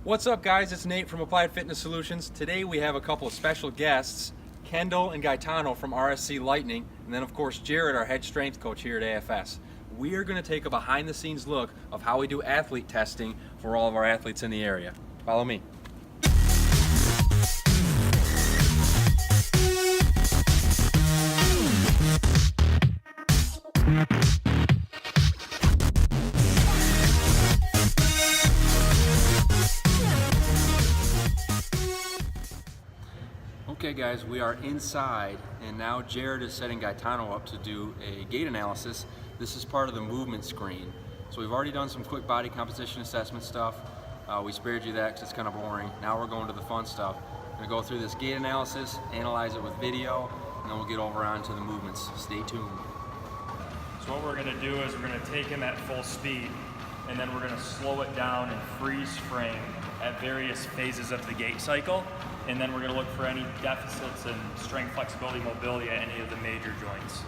What's up, guys? It's Nate from Applied Fitness Solutions. Today we have a couple of special guests, Kendall and Gaetano from RSC Lightning, and then of course Jared, our head strength coach here at AFS. We are going to take a behind the scenes look of how we do athlete testing for all of our athletes in the area. Follow me. Okay guys, we are inside and now Jared is setting Gaetano up to do a gait analysis. This is part of the movement screen. So we've already done some quick body composition assessment stuff. We spared you that because it's kind of boring. Now we're going to the fun stuff. We're going to go through this gait analysis, analyze it with video, and then we'll get over on to the movements. Stay tuned. So what we're going to do is we're going to take him at full speed and then we're going to slow it down and freeze frame at various phases of the gait cycle. And then we're going to look for any deficits in strength, flexibility, mobility at any of the major joints.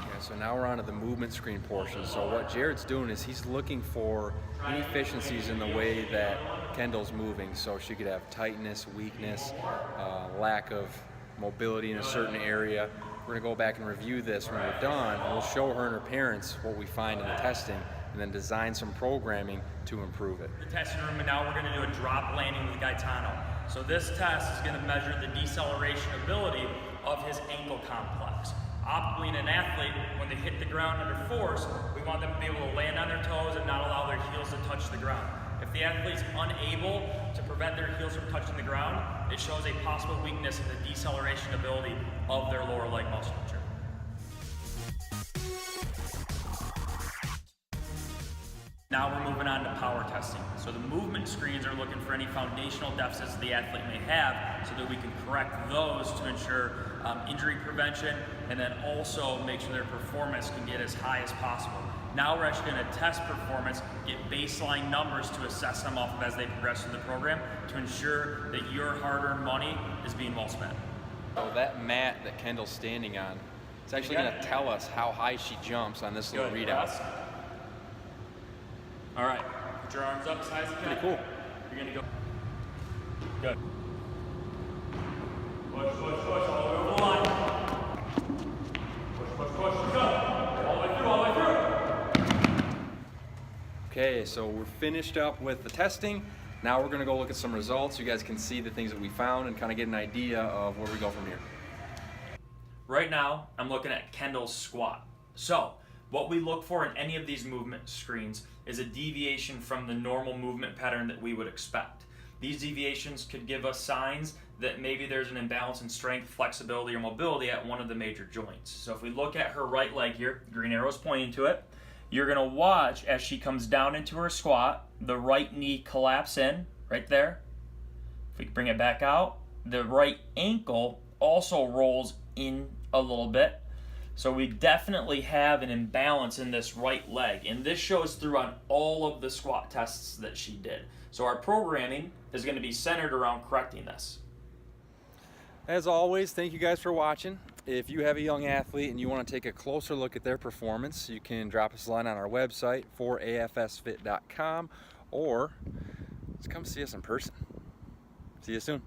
Yeah, so now we're on to the movement screen portion. So what Jared's doing is he's looking for inefficiencies in the way that Kendall's moving. So she could have tightness, weakness, lack of mobility in a certain area. We're going to go back and review this when we're done. And we'll show her and her parents what we find in the testing and then design some programming to improve it. The testing room, and now we're going to do a drop landing with Gaetano. So this test is going to measure the deceleration ability of his ankle complex. Optimally in an athlete, when they hit the ground under force, we want them to be able to land on their toes and not allow their heels to touch the ground. If the athlete's unable to prevent their heels from touching the ground, it shows a possible weakness in the deceleration ability of their lower leg musculature. Now we're moving on to power testing. So the movement screens are looking for any foundational deficits the athlete may have so that we can correct those to ensure injury prevention and then also make sure their performance can get as high as possible. Now we're actually going to test performance, get baseline numbers to assess them off of as they progress through the program to ensure that your hard-earned money is being well spent. So that mat that Kendall's standing on, it's actually going to tell us how high she jumps on this little readout. All right, put your arms up as high as you can. Pretty cool. You're gonna go. Good. Push, push, push, all the way over the line. Push, push, push, go. All the way through, all the way through. Okay, so we're finished up with the testing. Now we're gonna go look at some results. You guys can see the things that we found and kind of get an idea of where we go from here. Right now, I'm looking at Kendall's squat. So, what we look for in any of these movement screens is a deviation from the normal movement pattern that we would expect. These deviations could give us signs that maybe there's an imbalance in strength, flexibility, or mobility at one of the major joints. So if we look at her right leg here, green arrow's pointing to it, you're gonna watch as she comes down into her squat, the right knee collapse in, right there. If we bring it back out, the right ankle also rolls in a little bit. So we definitely have an imbalance in this right leg, and this shows through on all of the squat tests that she did. So our programming is going to be centered around correcting this. As always, thank you guys for watching. If you have a young athlete and you want to take a closer look at their performance, you can drop us a line on our website for afsfit.com or just come see us in person. See you soon.